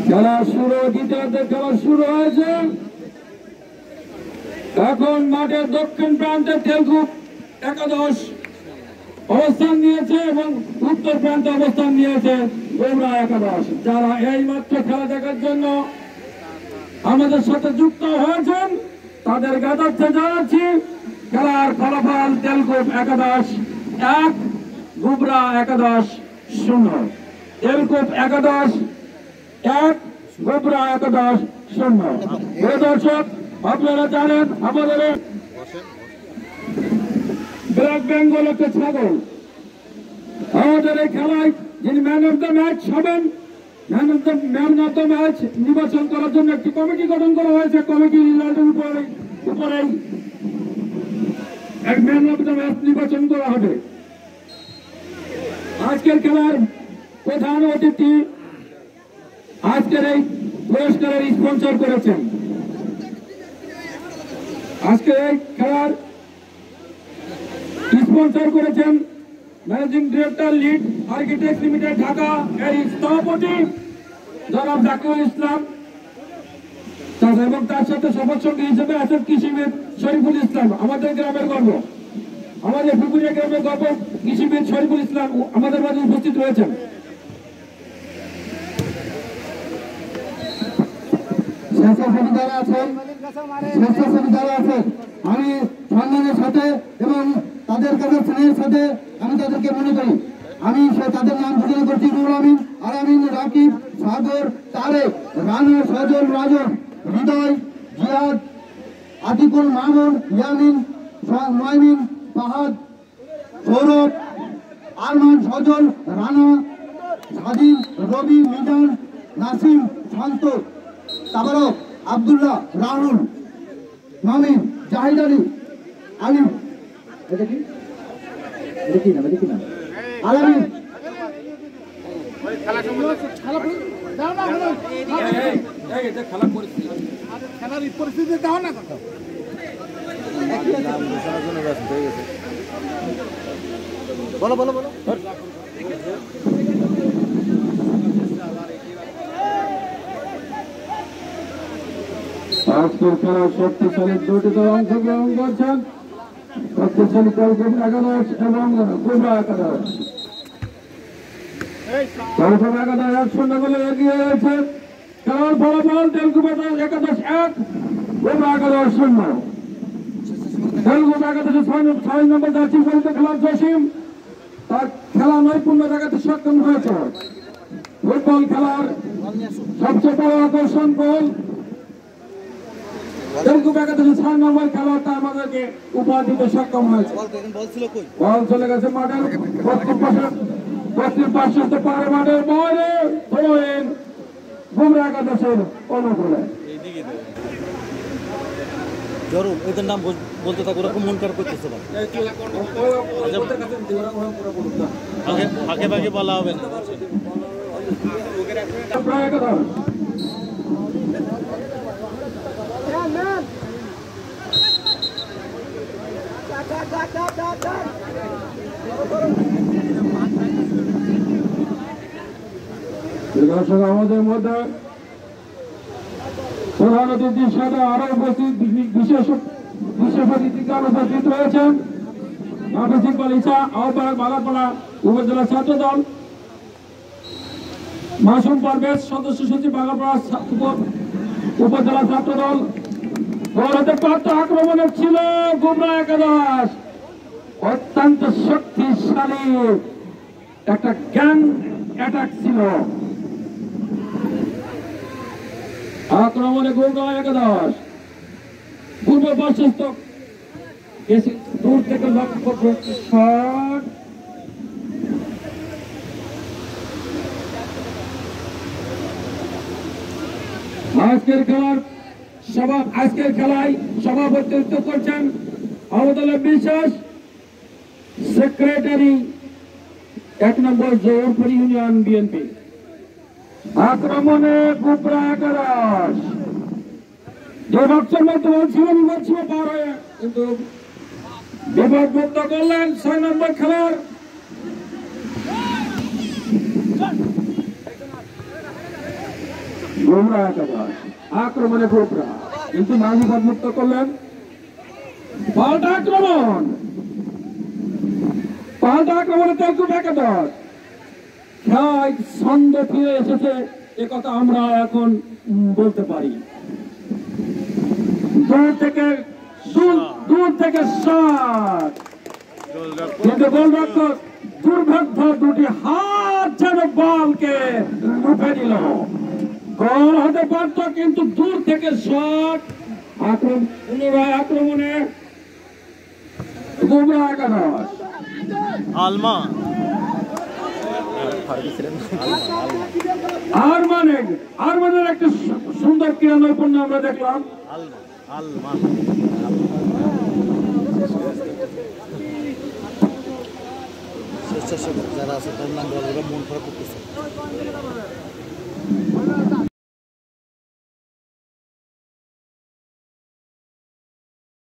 খেলা শুরু, দ্বিতীয়ার্ধের খেলা শুরু হয়েছে। এখন মাঠের দক্ষিণ প্রান্তে তেলুগু একাদশ অবস্থান নিয়েছে এবং উত্তর প্রান্তে অবস্থান নিয়েছে গোবরা একাদশ। যারা এই মাত্র খেলা দেখার জন্য আমাদের সাথে যুক্ত হয়েছেন তাদের জ্ঞাতার্থে জানাচ্ছি খেলার ফলাফল তেলুগু একাদশ 1, গোবরা একাদশ 0। তেলুগু একাদশ 1, গোবরা একাদশ 0। প্রিয় দর্শক, আপনারা জানেন আমাদের ব্ল্যাক বেঙ্গল হচ্ছে ছাগল। আমাদের এই খেলায় যিনি ম্যান অফ দ্য ম্যাচ হবেন, ম্যান অফ দ্য ম্যাচ নির্বাচন করার জন্য একটি কমিটি গঠন করা হয়েছে। কমিটি উপরেই এক ম্যান অফ দ্য ম্যাচ নির্বাচন করা হবে। আজকের খেলার প্রধান অতিথি আজকের এই পুরস্কারের স্পন্সর করেছেন। আজকের এই খেলার স্পন্সর করেছেন managing director lead architect limited Dhaka, এর সভাপতি জনাব জাকিরুল ইসলাম এবং তার সাথে সভাসঙ্গী হিসেবে আছেন কৃষিবিদ শরীফুল ইসলাম। আমাদের গ্রামের গর্ব, আমাদের পুকুরিয়া গ্রামের গর্ব কৃষিবিদ শরীফুল ইসলাম আমাদের মাঝে উপস্থিত রয়েছেন। স্বেচ্ছাসেবী যারা আছেন আমি সম্মানের সাথে এবং তাদের কাছে স্নেহের সাথে আমি তাদেরকে মনে করি। আমি তাদের নাম ঘোষণা করছি: নুরুল আমিন, আলামিন, রাকিব, সাগর, তারেক, রানা, সজল, রাজন, হৃদয়, জিয়াদ, আতিকুল, মামুন, ইয়ামিন, নয়মিন, ফাহাদ, সৌরভ, আরমান, সজল, রানা, স্বাধীন, রবি, মিজান, নাসিম, শান্ত, তাবারক, আব্দুল্লাহ, রাহুল, মামিন, জাহিদ আলী, আলিম, আলামিন। বলো বলো বলো। আজকের খেলার শক্তিশালী দুটি দল অংশগ্রহণ করছেন, শক্তিশালী তেলুগু একাদশ এবং গোবরা একাদশ। তেলুগু একাদশ 1-0 গোলে এগিয়ে রয়েছে। খেলার ফলাফল তেলুগু একাদশ 1, গোবরা একাদশ 0। তেলুগু একাদশে 6 নম্বর জার্সি পরিহিত খেলার জসিম তার খেলা নৈপুণ্য দেখাতে সক্ষম হয়েছে। ফুটবল খেলার সবচেয়ে বড় আকর্ষণ গোল। তেলুগু একাদশে 6 নম্বর খেলোয়াড়টা আমাদেরকে উপহার দিতে সক্ষম হয়েছে। বল চলে গেছে মাঠের পশ্চিম পার্শ্বস্থ পাড়ে মাঠের বাইরে, থ্রো-ইন গোবরা একাদশের অনুকূলে। জরুর এদের নাম বলতে থাকো, ওরকম মন খারাপ করতেছে না, ভাগে ভাগে বলা হবে না। দর্শক, আমাদের মধ্যে প্রধান অতিথির সাথে আরো উপস্থিত বিশেষ অতিথিগণ উপস্থিত রয়েছেন। হাফিজ ইকবাল ইসা, আহ্বায়ক বাগারপাড়া উপজেলা ছাত্র দল, মাসুম পারভেজ, সদস্য সচিব বাগারপাড়া উপজেলা ছাত্র দল। ভারতে প্রাপ্ত আক্রমণে ছিল গোবরা একাদশ, অত্যন্ত শক্তিশালী একটা গ্যাং অ্যাটাক ছিল। আক্রমণে গোবরা একাদশ পূর্ব পার্শ্বস্থ দূর থেকে লক্ষ্য করছে শট। আজকের খেলায় সভাপতিত্ব করছেন আবদুল্লাহ বিশ্বাস, সেক্রেটারি 1 নম্বর জোরপুর ইউনিয়ন বিএনপি। আক্রমণে গোবরা একাদশ যে বক্সের মধ্যে ছিল পার হয়ে কিন্তু বিপদমুক্ত করলেন 6 নম্বর খেলার গোমরা একাদশ আক্রমণে গোবরা কিন্তু মাঝি মুক্ত করলেন। পাল্টা আক্রমণে তেলকুট একাদশ খেলায় ছন্দে ফিরে এসেছে, একথা আমরা এখন বলতে পারি। দূর থেকে শট, কিন্তু গোলরক্ষক দুর্ভেদ্য দুটি হাত যেন বলকে লুফে নিল। গোল হতে পারত, কিন্তু দূর থেকে শট। পুনরায় আক্রমণে গোমরা একাদশ। আরমানের একটা সুন্দর ক্রীড়া নৈপুণ্য আমরা দেখলাম। যারা আছে তার নাম মন খারাপ করতেছে।